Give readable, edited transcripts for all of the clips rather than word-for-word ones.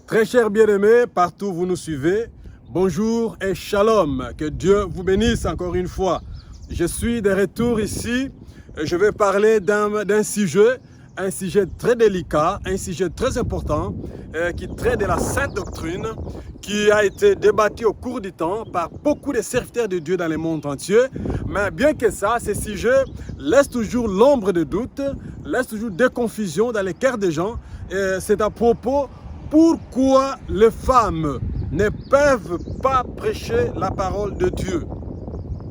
Très chers bien-aimés, partout où vous nous suivez, bonjour et shalom. Que Dieu vous bénisse encore une fois. Je suis de retour ici et je vais parler d'un sujet, un sujet très délicat, un sujet très important qui traite de la Sainte Doctrine, qui a été débattu au cours du temps par beaucoup de serviteurs de Dieu dans le monde entier. Mais bien que ça, ce sujet laisse toujours l'ombre de doute, laisse toujours des confusions dans les cœurs des gens. C'est à propos pourquoi les femmes ne peuvent pas prêcher la parole de Dieu.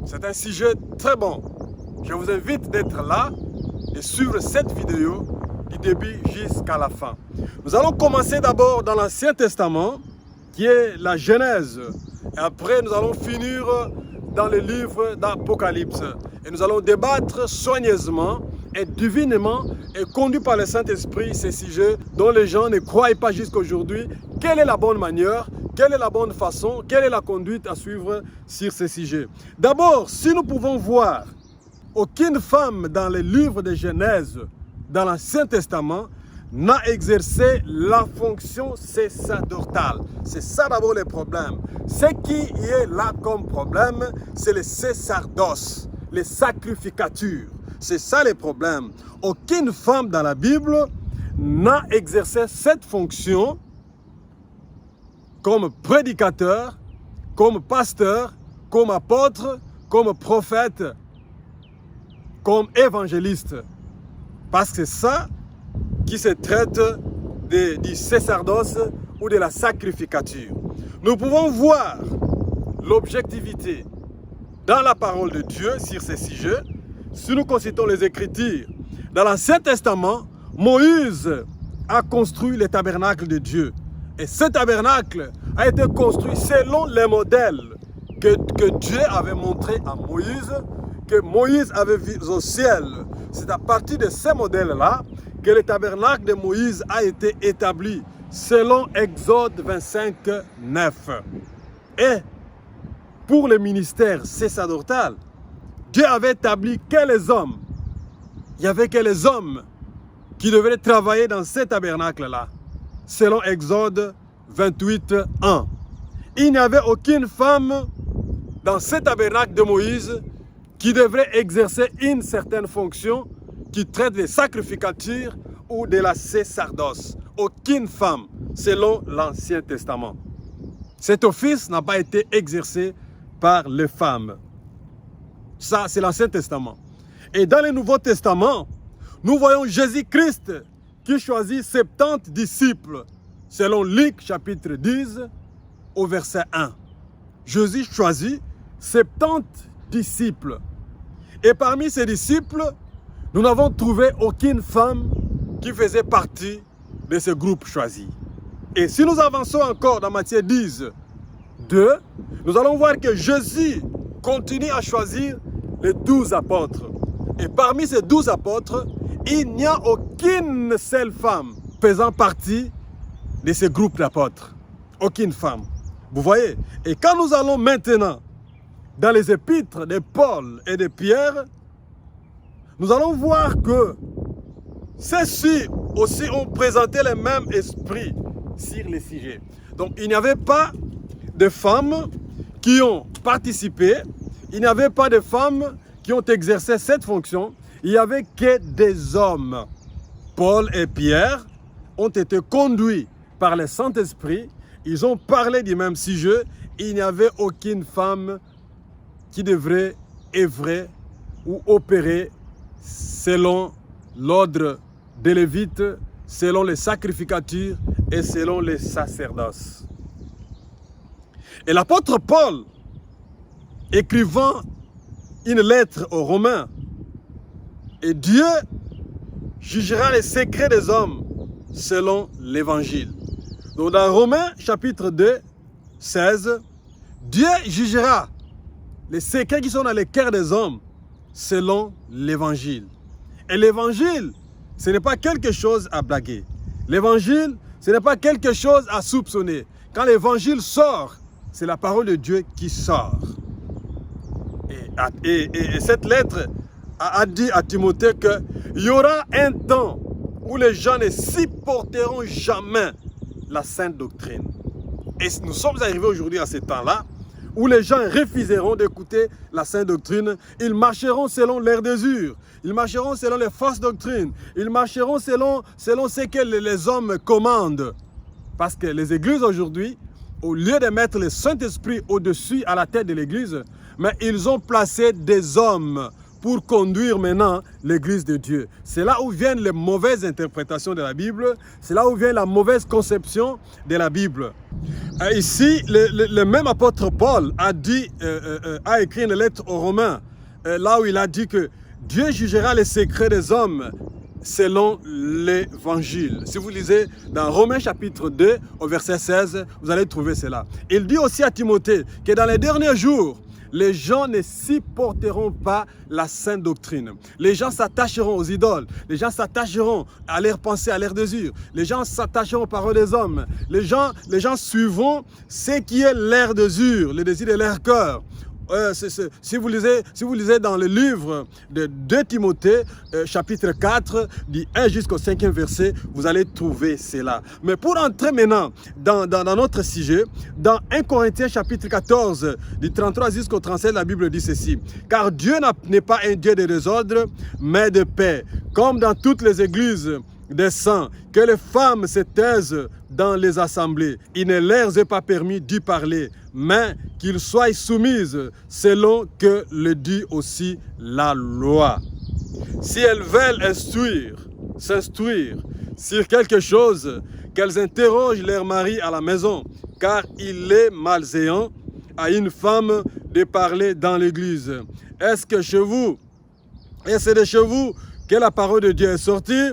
C'est un sujet très bon. Je vous invite d'être là et suivre cette vidéo du début jusqu'à la fin. Nous allons commencer d'abord dans l'Ancien Testament, qui est la Genèse. Et après, nous allons finir dans le livre d'Apocalypse. Et nous allons débattre soigneusement et divinement et conduit par le Saint-Esprit ces sujets dont les gens ne croient pas jusqu'à aujourd'hui. Quelle est la bonne manière? Quelle est la bonne façon? Quelle est la conduite à suivre sur ces sujets? D'abord, si nous pouvons voir aucune femme dans les livres de Genèse, dans l'Ancien Testament, n'a exercé la fonction sacerdotale. C'est ça d'abord le problème. Ce qui est là comme problème, c'est le sacerdoce, les sacrificatures. C'est ça le problème. Aucune femme dans la Bible n'a exercé cette fonction comme prédicateur, comme pasteur, comme apôtre, comme prophète, comme évangéliste. Parce que c'est ça qui se traite du sacerdoce ou de la sacrificature. Nous pouvons voir l'objectivité dans la parole de Dieu sur ces sujets si nous consultons les Écritures. Dans l'Ancien Testament, Moïse a construit le tabernacle de Dieu. Et ce tabernacle a été construit selon les modèles que Dieu avait montré à Moïse, que Moïse avait vu au ciel. C'est à partir de ces modèles-là que le tabernacle de Moïse a été établi selon Exode 25, 9. Et pour le ministère sacerdotal, Dieu avait établi que les hommes. Il n'y avait que les hommes qui devaient travailler dans ce tabernacle-là, selon Exode 28, 1. Il n'y avait aucune femme dans ce tabernacle de Moïse qui devrait exercer une certaine fonction qui traite des sacrificatures ou de la sacerdoce. Aucune femme, selon l'Ancien Testament. Cet office n'a pas été exercé par les femmes. Ça, c'est l'Ancien Testament. Et dans le Nouveau Testament, nous voyons Jésus-Christ qui choisit 70 disciples, selon Luc chapitre 10, au verset 1. Jésus choisit 70 disciples. Et parmi ces disciples, nous n'avons trouvé aucune femme qui faisait partie de ce groupe choisi. Et si nous avançons encore dans Matthieu 10, 2, nous allons voir que Jésus continue à choisir les 12 apôtres. Et parmi ces 12 apôtres, il n'y a aucune seule femme faisant partie de ce groupe d'apôtres. Aucune femme. Vous voyez? Et quand nous allons maintenant dans les épîtres de Paul et de Pierre, nous allons voir que ceux-ci aussi ont présenté le même esprit sur les sujets. Donc il n'y avait pas de femmes qui ont participé, il n'y avait pas de femmes qui ont exercé cette fonction, il n'y avait que des hommes. Paul et Pierre ont été conduits par le Saint-Esprit, ils ont parlé du même sujet, il n'y avait aucune femme qui devrait œuvrer ou opérer selon l'ordre des Lévites, selon les sacrificatures et selon les sacerdoces. Et l'apôtre Paul, écrivant une lettre aux Romains, et Dieu jugera les secrets des hommes selon l'Évangile. Donc dans Romains chapitre 2, 16, Dieu jugera les secrets qui sont dans les cœurs des hommes selon l'Évangile. Et l'Évangile, ce n'est pas quelque chose à blaguer. L'Évangile, ce n'est pas quelque chose à soupçonner. Quand l'Évangile sort, c'est la parole de Dieu qui sort. Et cette lettre a dit à Timothée qu'il y aura un temps où les gens ne supporteront jamais la sainte doctrine. Et nous sommes arrivés aujourd'hui à ce temps-là où les gens refuseront d'écouter la sainte doctrine. Ils marcheront selon leur désir. Ils marcheront selon les fausses doctrines. Ils marcheront selon ce que les hommes commandent. Parce que les églises aujourd'hui, au lieu de mettre le Saint-Esprit au-dessus à la tête de l'église, mais ils ont placé des hommes pour conduire maintenant l'église de Dieu. C'est là où viennent les mauvaises interprétations de la Bible. C'est là où vient la mauvaise conception de la Bible. Ici, le même apôtre Paul a écrit une lettre aux Romains, là où il a dit que Dieu jugera les secrets des hommes selon l'évangile. Si vous lisez dans Romains chapitre 2, au verset 16, vous allez trouver cela. Il dit aussi à Timothée que dans les derniers jours, les gens ne supporteront pas la sainte doctrine. Les gens s'attacheront aux idoles. Les gens s'attacheront à leurs pensées, à leurs désirs. Les gens s'attacheront aux paroles des hommes. Les gens suivront ce qui est leur désir, le désir de leur cœur. Si vous lisez dans le livre de 2 Timothée, chapitre 4, du 1 jusqu'au 5e verset, vous allez trouver cela. Mais pour entrer maintenant dans notre sujet, dans 1 Corinthiens chapitre 14, du 33 jusqu'au 37, la Bible dit ceci. Car Dieu n'est pas un Dieu de désordre, mais de paix, comme dans toutes les églises des saints, que les femmes se taisent dans les assemblées. Il ne leur est pas permis d'y parler, mais qu'ils soient soumises selon que le dit aussi la loi. Si elles veulent s'instruire sur quelque chose, qu'elles interrogent leur mari à la maison, car il est malséant à une femme de parler dans l'église. Est-ce de chez vous que la parole de Dieu est sortie?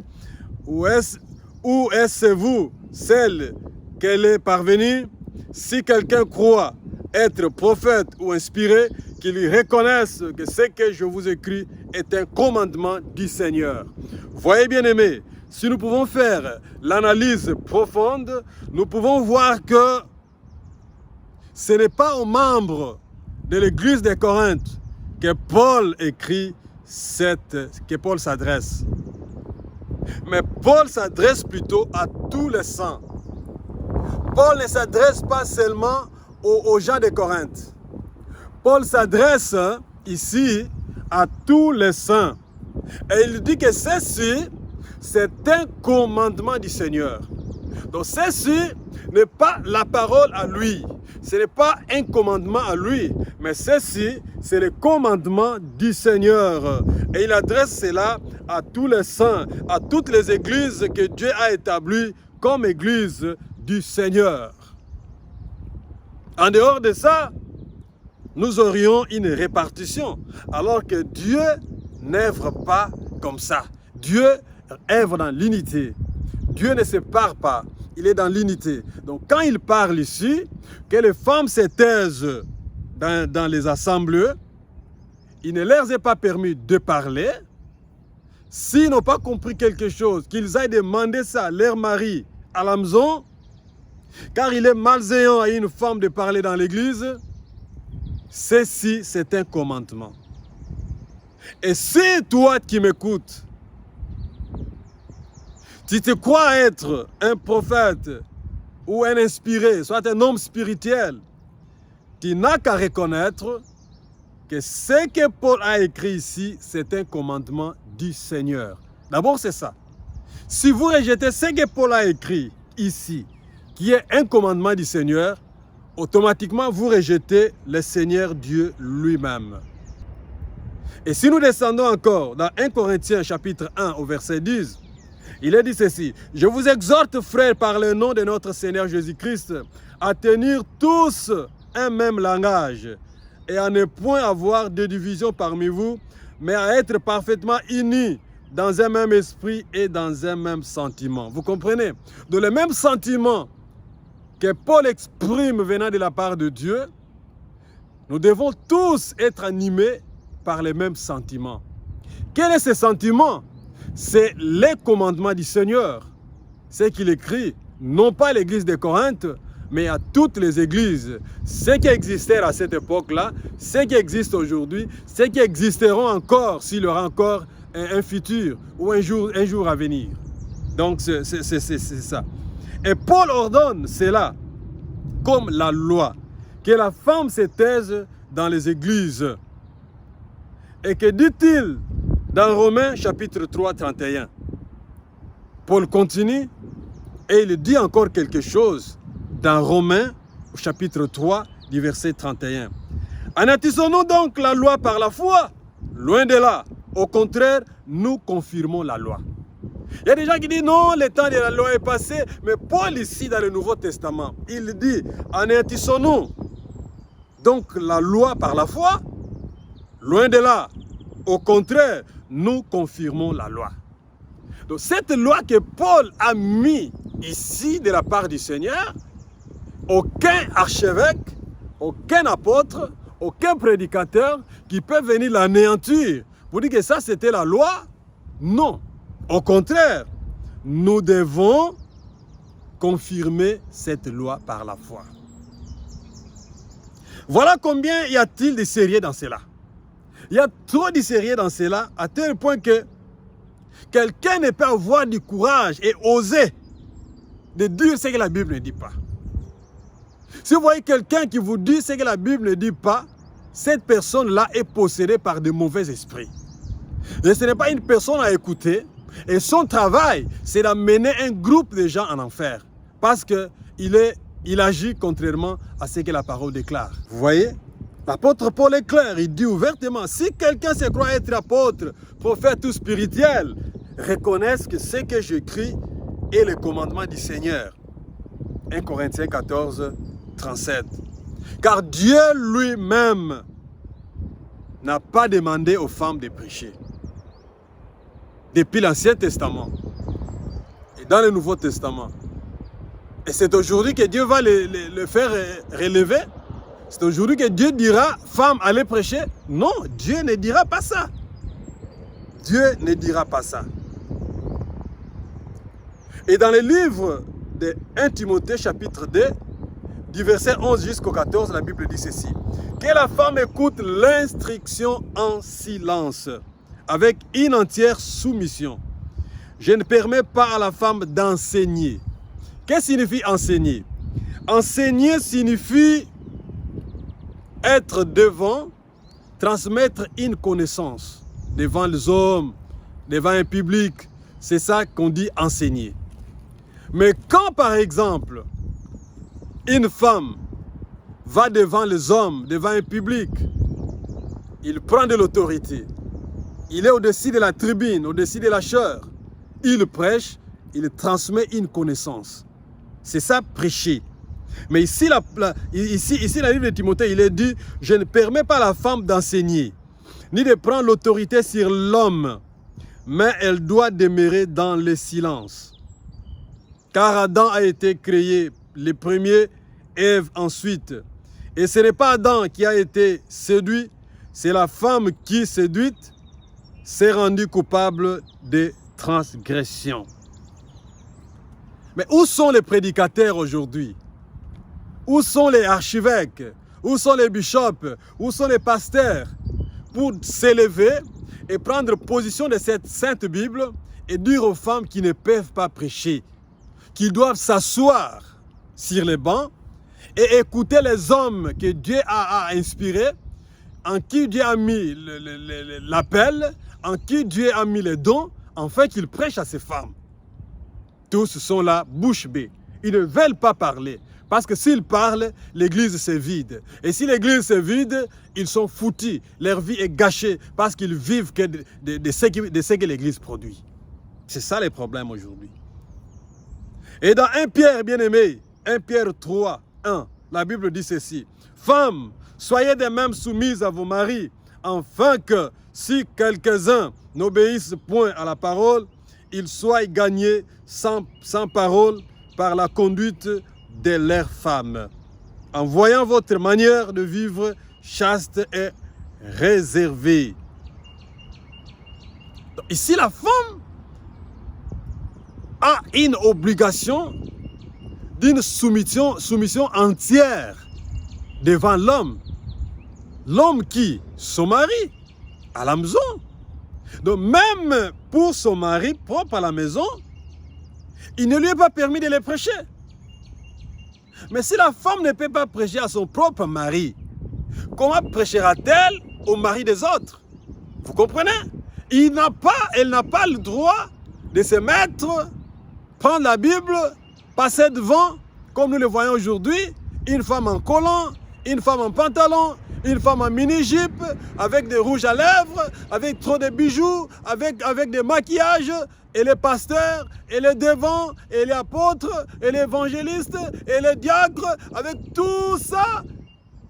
Ou est-ce vous, celle qu'elle est parvenue? Si quelqu'un croit être prophète ou inspiré, qu'il reconnaisse que ce que je vous écris est un commandement du Seigneur. Voyez bien aimés, si nous pouvons faire l'analyse profonde, nous pouvons voir que ce n'est pas aux membres de l'église de Corinthe que Paul écrit que Paul s'adresse. Mais Paul s'adresse plutôt à tous les saints. Paul ne s'adresse pas seulement aux gens de Corinthe. Paul s'adresse ici à tous les saints. Et il dit que ceci, c'est un commandement du Seigneur. Donc ceci n'est pas la parole à lui. Ce n'est pas un commandement à lui. Mais ceci, c'est le commandement du Seigneur. Et il adresse cela à tous les saints, à toutes les églises que Dieu a établies comme église du Seigneur. En dehors de ça, nous aurions une répartition, alors que Dieu n'œuvre pas comme ça. Dieu œuvre dans l'unité. Dieu ne sépare pas, il est dans l'unité. Donc quand il parle ici, que les femmes se taisent dans les assemblées, il ne leur est pas permis de parler. S'ils n'ont pas compris quelque chose, qu'ils aillent demander ça à leur mari à la maison, car il est malséant à une femme de parler dans l'église, ceci, c'est un commandement. Et si toi qui m'écoutes, tu te crois être un prophète ou un inspiré, soit un homme spirituel, tu n'as qu'à reconnaître que ce que Paul a écrit ici, c'est un commandement du Seigneur. D'abord, c'est ça. Si vous rejetez ce que Paul a écrit ici, qui est un commandement du Seigneur, automatiquement vous rejetez le Seigneur Dieu lui-même. Et si nous descendons encore dans 1 Corinthiens chapitre 1 au verset 10, il est dit ceci: « Je vous exhorte, frères, par le nom de notre Seigneur Jésus-Christ, à tenir tous un même langage et à ne point avoir de division parmi vous, mais à être parfaitement unis dans un même esprit et dans un même sentiment. » Vous comprenez? Dans le même sentiment que Paul exprime venant de la part de Dieu, nous devons tous être animés par les mêmes sentiments. Quel est ce sentiment? C'est les commandements du Seigneur. C'est qu'il écrit, non pas à l'église de Corinthe, mais à toutes les églises. Ce qui existait à cette époque-là, ce qui existe aujourd'hui, ce qui existeront encore s'il y aura encore un futur ou un jour à venir. Donc c'est ça. Et Paul ordonne cela comme la loi, que la femme se taise dans les églises. Et que dit-il dans Romains chapitre 3, 31? Paul continue et il dit encore quelque chose dans Romains chapitre 3, du verset 31. Anatissons-nous donc la loi par la foi? Loin de là. Au contraire, nous confirmons la loi. Il y a des gens qui disent non, le temps de la loi est passé. Mais Paul ici dans le Nouveau Testament, il dit, anatissons-nous donc la loi par la foi? Loin de là. Au contraire, nous confirmons la loi. Donc cette loi que Paul a mise ici de la part du Seigneur, aucun archevêque, aucun apôtre, aucun prédicateur qui peut venir l'anéantir pour dire que ça c'était la loi. Non. Au contraire, nous devons confirmer cette loi par la foi. Voilà combien y a-t-il de sérieux dans cela. Il y a trop de sérieux dans cela, à tel point que quelqu'un ne peut avoir du courage et oser de dire ce que la Bible ne dit pas. Si vous voyez quelqu'un qui vous dit ce que la Bible ne dit pas, cette personne-là est possédée par de mauvais esprits. Et ce n'est pas une personne à écouter. Et son travail, c'est d'amener un groupe de gens en enfer. Parce qu'il agit contrairement à ce que la parole déclare. Vous voyez? L'apôtre Paul est clair. Il dit ouvertement, si quelqu'un se croit être apôtre, prophète ou spirituel, reconnaisse que ce que j'écris est le commandement du Seigneur. 1 Corinthiens 14, 37. Car Dieu lui-même n'a pas demandé aux femmes de prêcher. Depuis l'Ancien Testament et dans le Nouveau Testament. Et c'est aujourd'hui que Dieu va le faire relever. C'est aujourd'hui que Dieu dira, femme, allez prêcher. Non, Dieu ne dira pas ça. Dieu ne dira pas ça. Et dans le livre de 1 Timothée chapitre 2, du verset 11 jusqu'au 14, la Bible dit ceci. Que la femme écoute l'instruction en silence, avec une entière soumission. Je ne permets pas à la femme d'enseigner. Qu'est-ce que signifie enseigner? Enseigner signifie être devant, transmettre une connaissance devant les hommes, devant un public. C'est ça qu'on dit enseigner. Mais quand, par exemple, une femme va devant les hommes, devant un public, il prend de l'autorité. Il est au-dessus de la tribune, au-dessus de la chaire. Il prêche, il transmet une connaissance. C'est ça, prêcher. Mais ici, la Bible de Timothée, il est dit, je ne permets pas à la femme d'enseigner, ni de prendre l'autorité sur l'homme, mais elle doit demeurer dans le silence. Car Adam a été créé le premier, Ève ensuite. Et ce n'est pas Adam qui a été séduit, c'est la femme qui, séduite, s'est rendue coupable de transgression. Mais où sont les prédicateurs aujourd'hui? Où sont les archevêques? Où sont les bishops? Où sont les pasteurs pour s'élever et prendre position de cette sainte Bible et dire aux femmes qui ne peuvent pas prêcher, qu'ils doivent s'asseoir sur les bancs et écouter les hommes que Dieu a inspirés, en qui Dieu a mis l'appel, en qui Dieu a mis les dons, afin qu'ils prêchent à ces femmes. Tous sont là, bouche bée. Ils ne veulent pas parler. Parce que s'ils parlent, l'église se vide. Et si l'église se vide, ils sont foutus. Leur vie est gâchée parce qu'ils vivent que de ce que l'église produit. C'est ça les problèmes aujourd'hui. Et dans 1 Pierre, bien-aimé, 1 Pierre 3, 1, la Bible dit ceci. Femmes, soyez de même soumises à vos maris, afin que si quelques-uns n'obéissent point à la parole, ils soient gagnés sans parole par la conduite de leurs femmes, en voyant votre manière de vivre chaste et réservée. Donc, ici, la femme a une obligation d'une soumission entière devant l'homme. L'homme qui? Son mari, à la maison. Donc même pour son mari propre à la maison, il ne lui est pas permis de les prêcher. Mais si la femme ne peut pas prêcher à son propre mari, comment prêchera-t-elle au mari des autres? Vous comprenez? Elle n'a pas le droit de se mettre, prendre la Bible, passer devant, comme nous le voyons aujourd'hui, une femme en collant, une femme en pantalon, une femme en mini-jupe, avec des rouges à lèvres, avec trop de bijoux, avec des maquillages, et les pasteurs, et les devants, et les apôtres, et les évangélistes, et les diacres, avec tout ça,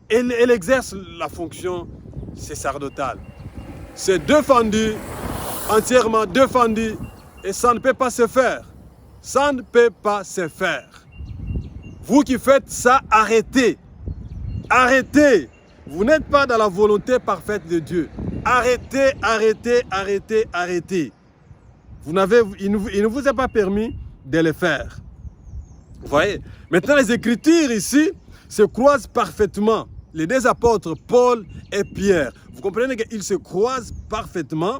elle exerce la fonction sacerdotale. C'est défendu, entièrement défendu, et ça ne peut pas se faire. Ça ne peut pas se faire. Vous qui faites ça, arrêtez. Arrêtez. Vous n'êtes pas dans la volonté parfaite de Dieu. Arrêtez, arrêtez, arrêtez, arrêtez. Il ne vous est pas permis de le faire. Vous voyez? Maintenant, les Écritures ici se croisent parfaitement. Les deux apôtres, Paul et Pierre. Vous comprenez qu'ils se croisent parfaitement,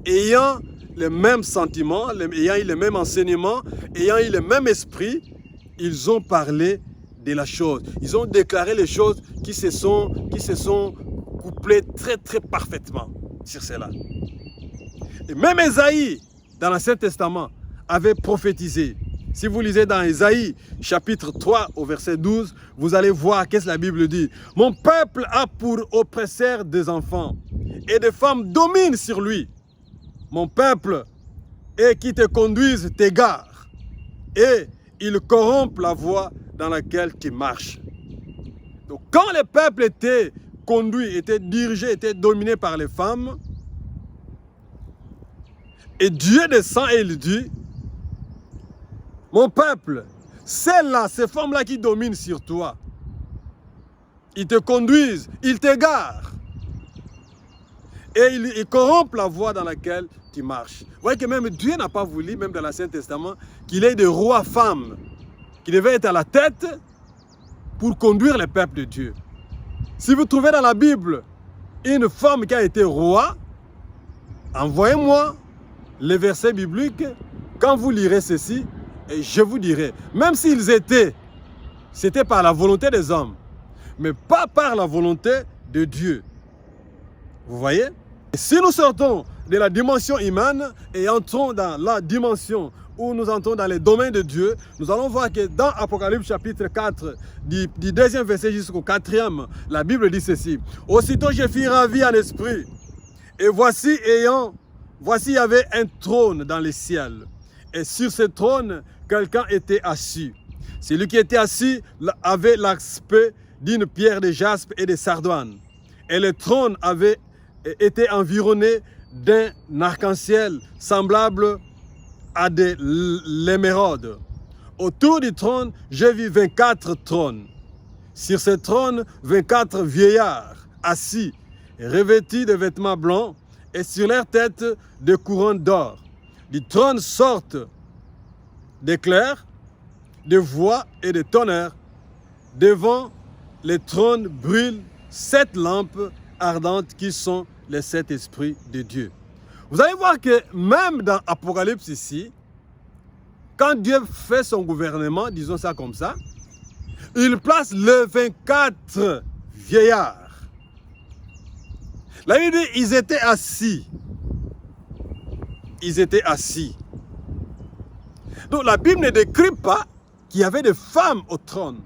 ayant les mêmes sentiments, ayant eu le même enseignement, ayant eu le même esprit. Ils ont parlé de la chose. Ils ont déclaré les choses qui se sont couplées très très parfaitement sur cela. Et même Ésaïe, dans l'Ancien Testament, avait prophétisé. Si vous lisez dans Ésaïe, chapitre 3, au verset 12, vous allez voir qu'est-ce que la Bible dit. « Mon peuple a pour oppresseur des enfants, et des femmes dominent sur lui. Mon peuple, et qui te conduisent t'égarent, et ils corrompent la voie dans laquelle tu marches. » Donc quand le peuple était conduit, était dirigé, était dominé par les femmes, et Dieu descend et il dit, mon peuple, celles-là, ces femmes-là qui dominent sur toi, ils te conduisent, ils t'égarent. Et ils corrompent la voie dans laquelle tu marches. Vous voyez que même Dieu n'a pas voulu, même dans l'Ancien Testament, qu'il ait des rois femmes qui devaient être à la tête pour conduire le peuple de Dieu. Si vous trouvez dans la Bible une femme qui a été roi, envoyez-moi les versets bibliques. Quand vous lirez ceci, et je vous dirai, même s'ils étaient, c'était par la volonté des hommes, mais pas par la volonté de Dieu. Vous voyez? Et si nous sortons de la dimension humaine et entrons dans la dimension où nous entrons dans les domaines de Dieu, nous allons voir que dans Apocalypse chapitre 4, du deuxième verset jusqu'au 4e, la Bible dit ceci. Aussitôt je fus ravi en esprit, et voici il y avait un trône dans les ciels. Et sur ce trône, quelqu'un était assis. Celui qui était assis avait l'aspect d'une pierre de jaspe et de sardoine. Et le trône avait été environné d'un arc-en-ciel semblable à de l'émeraude. Autour du trône, j'ai vu 24 trônes. Sur ces trônes, 24 vieillards assis, revêtus de vêtements blancs, et sur leurs têtes des couronnes d'or. Du trône sortent des clairs, des voix et des tonnerres. Devant les trônes brûlent 7 lampes ardentes qui sont les 7 esprits de Dieu. Vous allez voir que même dans Apocalypse ici, quand Dieu fait son gouvernement, disons ça comme ça, il place les 24 vieillards. La Bible dit, ils étaient assis. Ils étaient assis. Donc la Bible ne décrit pas qu'il y avait des femmes au trône.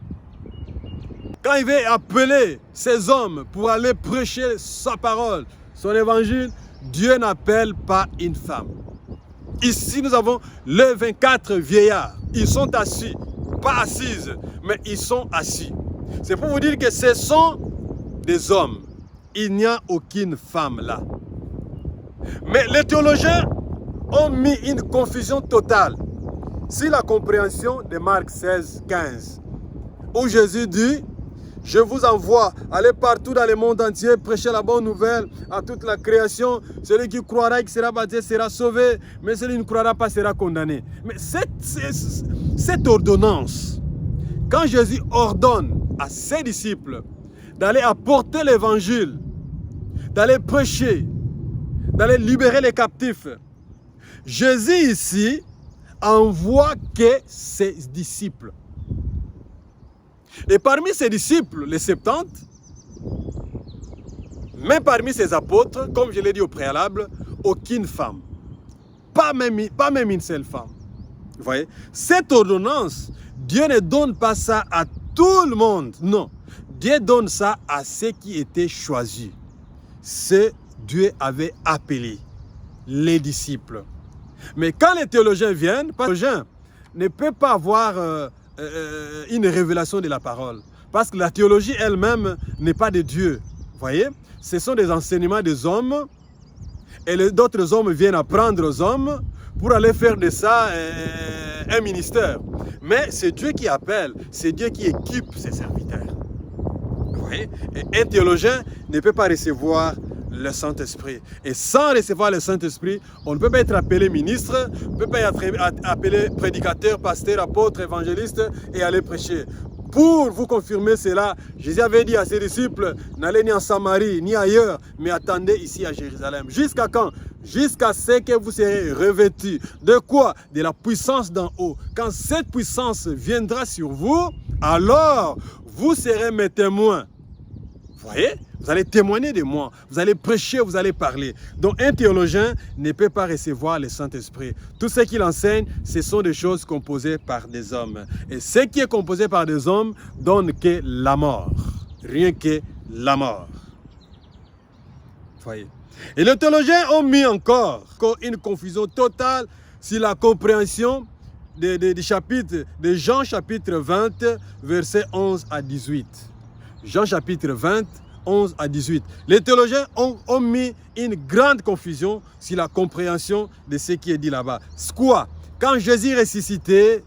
Quand il veut appeler ces hommes pour aller prêcher sa parole, son évangile, Dieu n'appelle pas une femme. Ici, nous avons les 24 vieillards. Ils sont assis, pas assises, mais ils sont assis. C'est pour vous dire que ce sont des hommes. Il n'y a aucune femme là. Mais les théologiens ont mis une confusion totale sur la compréhension de Marc 16, 15, où Jésus dit, je vous envoie, allez partout dans le monde entier, prêcher la bonne nouvelle à toute la création. Celui qui croira et qui sera baptisé sera sauvé, mais celui qui ne croira pas sera condamné. Mais cette ordonnance, quand Jésus ordonne à ses disciples d'aller apporter l'évangile, d'aller prêcher, d'aller libérer les captifs, Jésus ici envoie que ses disciples. Et parmi ses disciples, les 70, même parmi ses apôtres, comme je l'ai dit au préalable, aucune femme. Pas même une seule femme. Vous voyez? Cette ordonnance, Dieu ne donne pas ça à tout le monde. Non. Dieu donne ça à ceux qui étaient choisis. Ceux Dieu avait appelés, les disciples. Mais quand les théologiens viennent, le théologien ne peut pas avoir une révélation de la parole. Parce que la théologie elle-même n'est pas de Dieu. Vous voyez? Ce sont des enseignements des hommes. Et d'autres hommes viennent apprendre aux hommes pour aller faire de ça un ministère. Mais c'est Dieu qui appelle, c'est Dieu qui équipe ses serviteurs. Vous voyez? Et un théologien ne peut pas recevoir le Saint-Esprit. Et sans recevoir le Saint-Esprit, on ne peut pas être appelé ministre, on ne peut pas être appelé prédicateur, pasteur, apôtre, évangéliste et aller prêcher. Pour vous confirmer cela, Jésus avait dit à ses disciples, n'allez ni en Samarie, ni ailleurs, mais attendez ici à Jérusalem. Jusqu'à quand? Jusqu'à ce que vous serez revêtus. De quoi? De la puissance d'en haut. Quand cette puissance viendra sur vous, alors vous serez mes témoins. Vous voyez? Vous allez témoigner de moi. Vous allez prêcher, vous allez parler. Donc un théologien ne peut pas recevoir le Saint-Esprit. Tout ce qu'il enseigne, ce sont des choses composées par des hommes. Et ce qui est composé par des hommes donne que la mort. Rien que la mort. Vous voyez? Et les théologiens ont mis encore une confusion totale sur la compréhension du chapitre de Jean chapitre 20, versets 11 à 18. Jean chapitre 20, 11 à 18. Les théologiens ont mis une grande confusion sur la compréhension de ce qui est dit là-bas. Quoi? Quand Jésus est ressuscité,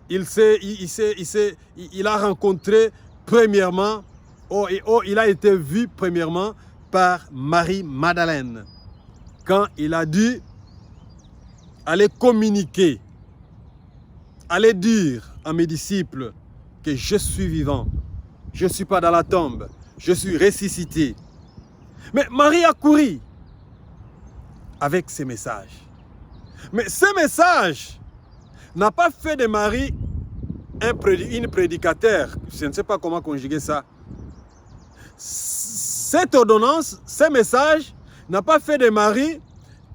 il a rencontré premièrement, il a été vu premièrement par Marie-Madeleine. Quand il a dû aller communiquer, aller dire à mes disciples que je suis vivant. Je ne suis pas dans la tombe. Je suis ressuscité. Mais Marie a couru avec ces messages. Mais ce message n'a pas fait de Marie une prédicateur. Je ne sais pas comment conjuguer ça. Cette ordonnance, ce message n'a pas fait de Marie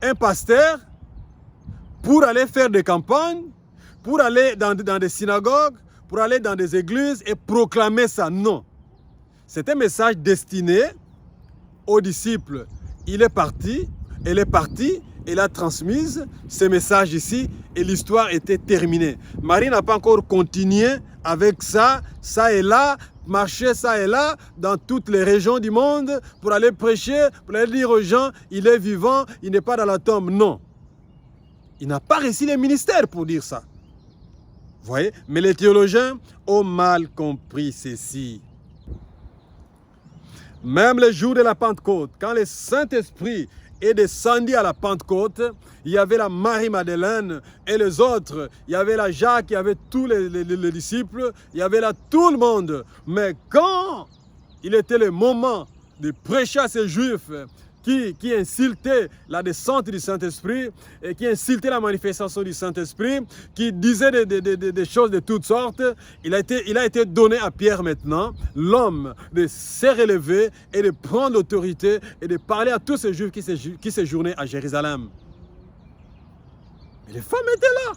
un pasteur pour aller faire des campagnes, pour aller dans des synagogues, pour aller dans des églises et proclamer ça. Non. C'est un message destiné aux disciples. Il est parti, elle est partie, elle a transmis ce message ici et l'histoire était terminée. Marie n'a pas encore continué avec ça et là, marcher ça et là, dans toutes les régions du monde pour aller prêcher, pour aller dire aux gens, il est vivant, il n'est pas dans la tombe. Non. Il n'a pas réussi le ministère pour dire ça. Vous voyez? Mais les théologiens ont mal compris ceci. Même le jour de la Pentecôte, quand le Saint-Esprit est descendu à la Pentecôte, il y avait la Marie-Madeleine et les autres. Il y avait la Jacques, il y avait tous les disciples, il y avait là tout le monde. Mais quand il était le moment de prêcher à ces Juifs qui insultaient la descente du Saint-Esprit et qui insultaient la manifestation du Saint-Esprit, qui disaient des choses de toutes sortes, il a été donné à Pierre maintenant, l'homme, de se relever et de prendre l'autorité et de parler à tous ces Juifs qui séjournaient à Jérusalem. Mais les femmes étaient là.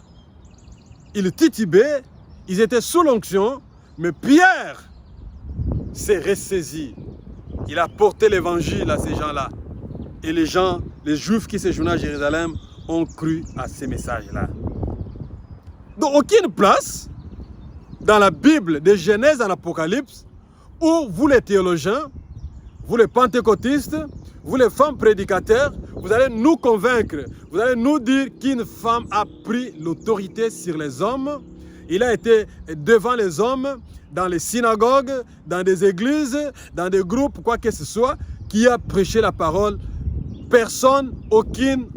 Ils titubaient, ils étaient sous l'onction, mais Pierre s'est ressaisi. Il a porté l'évangile à ces gens-là. Et les gens, les Juifs qui séjournaient à Jérusalem, ont cru à ces messages-là. Donc, aucune place dans la Bible, de Genèse à l'Apocalypse, où vous les théologiens, vous les pentecôtistes, vous les femmes prédicateurs, vous allez nous convaincre, vous allez nous dire qu'une femme a pris l'autorité sur les hommes. Il a été devant les hommes, dans les synagogues, dans des églises, dans des groupes, quoi que ce soit, qui a prêché la parole. Personne, aucune.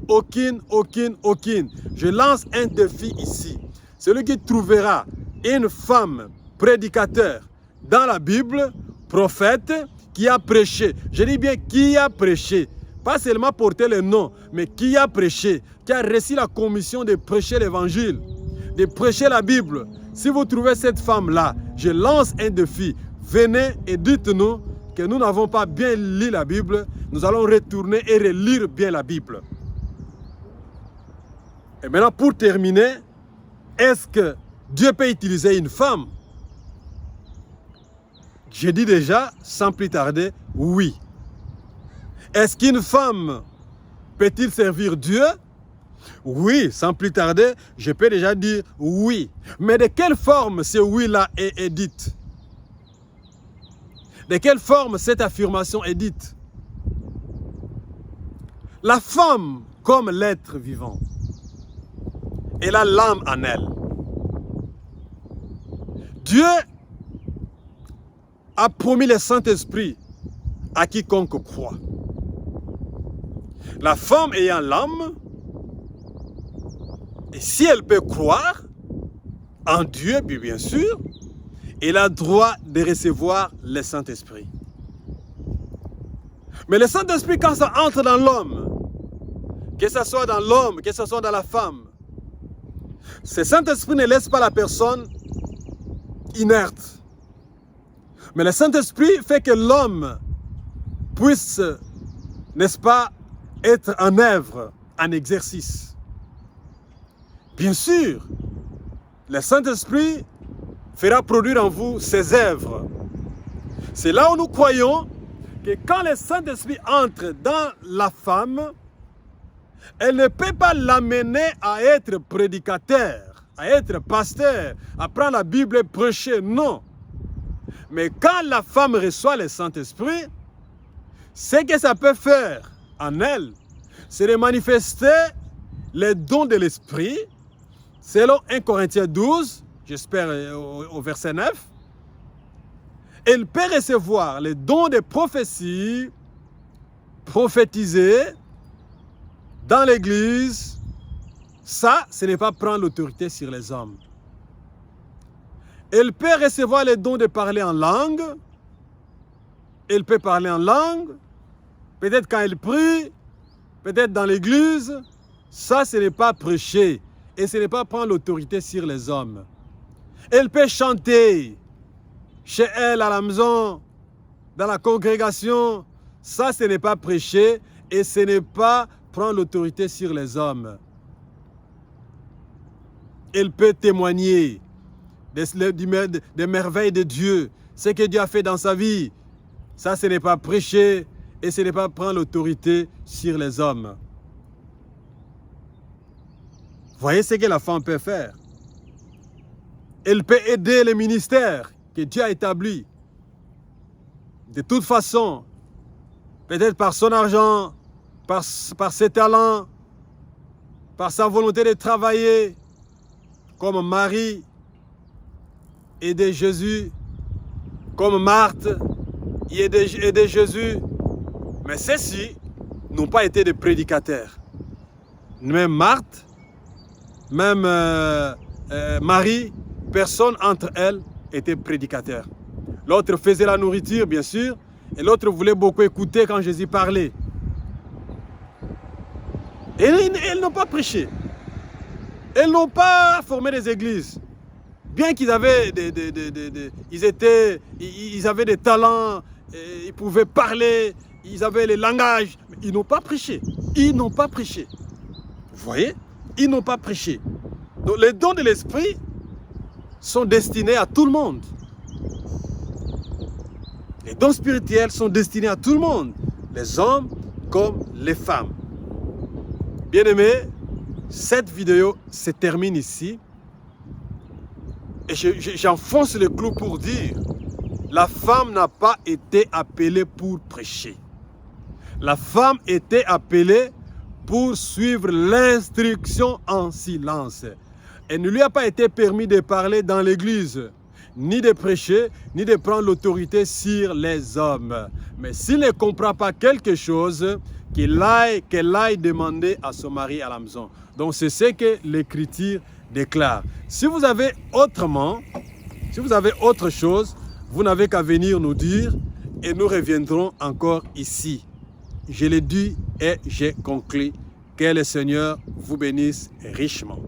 Je lance un défi ici. Celui qui trouvera une femme prédicateur dans la Bible, prophète, qui a prêché. Je dis bien qui a prêché. Pas seulement porter le nom, mais qui a prêché, qui a reçu la commission de prêcher l'évangile. de prêcher la Bible. Si vous trouvez cette femme-là, je lance un défi. Venez et dites-nous que nous n'avons pas bien lu la Bible. Nous allons retourner et relire bien la Bible. Et maintenant, pour terminer, est-ce que Dieu peut utiliser une femme? Je dis déjà, sans plus tarder, oui. Est-ce qu'une femme peut-il servir Dieu? Oui, sans plus tarder, je peux déjà dire oui. Mais de quelle forme ce oui-là est dite? De quelle forme cette affirmation est dite? La femme, comme l'être vivant, elle a l'âme en elle. Dieu a promis le Saint-Esprit à quiconque croit. La femme ayant l'âme, et si elle peut croire en Dieu, bien sûr, elle a droit de recevoir le Saint-Esprit. Mais le Saint-Esprit, quand ça entre dans l'homme, que ce soit dans l'homme, que ce soit dans la femme, ce Saint-Esprit ne laisse pas la personne inerte. Mais le Saint-Esprit fait que l'homme puisse, n'est-ce pas, être en œuvre, en exercice. Bien sûr, le Saint-Esprit fera produire en vous ses œuvres. C'est là où nous croyons que quand le Saint-Esprit entre dans la femme, elle ne peut pas l'amener à être prédicateur, à être pasteur, à prendre la Bible et prêcher, non. Mais quand la femme reçoit le Saint-Esprit, ce que ça peut faire en elle, c'est de manifester les dons de l'Esprit, selon 1 Corinthiens 12, j'espère au verset 9. Elle peut recevoir les dons de prophétie, prophétiser dans l'Église. Ça, ce n'est pas prendre l'autorité sur les hommes. Elle peut recevoir les dons de parler en langue. Elle peut parler en langue. Peut-être quand elle prie. Peut-être dans l'église. Ça, ce n'est pas prêcher. Et ce n'est pas prendre l'autorité sur les hommes. Elle peut chanter chez elle, à la maison, dans la congrégation. Ça, ce n'est pas prêcher. Et ce n'est pas prendre l'autorité sur les hommes. Elle peut témoigner des merveilles de Dieu, ce que Dieu a fait dans sa vie. Ça, ce n'est pas prêcher et ce n'est pas prendre l'autorité sur les hommes. Voyez ce que la femme peut faire. Elle peut aider les ministères que Dieu a établis. De toute façon, peut-être par son argent, par ses talents, par sa volonté de travailler, comme Marie, aider Jésus, comme Marthe, aider Jésus. Mais ceux-ci n'ont pas été des prédicateurs. Même Marthe, même Marie, personne entre elles était prédicateur. L'autre faisait la nourriture, bien sûr, et l'autre voulait beaucoup écouter quand Jésus parlait. Et elles n'ont pas prêché. Elles n'ont pas formé des églises. Bien qu'ils avaient ils avaient des talents, ils pouvaient parler, ils avaient les langages, mais ils n'ont pas prêché. Ils n'ont pas prêché. Vous voyez? Ils n'ont pas prêché. Donc les dons de l'esprit sont destinés à tout le monde. Les dons spirituels sont destinés à tout le monde, les hommes comme les femmes. Bien-aimés, cette vidéo se termine ici. Et j'enfonce le clou pour dire, la femme n'a pas été appelée pour prêcher. La femme était appelée pour suivre l'instruction en silence. Elle ne lui a pas été permis de parler dans l'église, ni de prêcher, ni de prendre l'autorité sur les hommes. Mais s'il ne comprend pas quelque chose, qu'elle aille demander à son mari à la maison. Donc c'est ce que l'Écriture déclare. Si vous avez autrement, si vous avez autre chose, vous n'avez qu'à venir nous dire et nous reviendrons encore ici. Je l'ai dit et j'ai conclu. Que le Seigneur vous bénisse richement.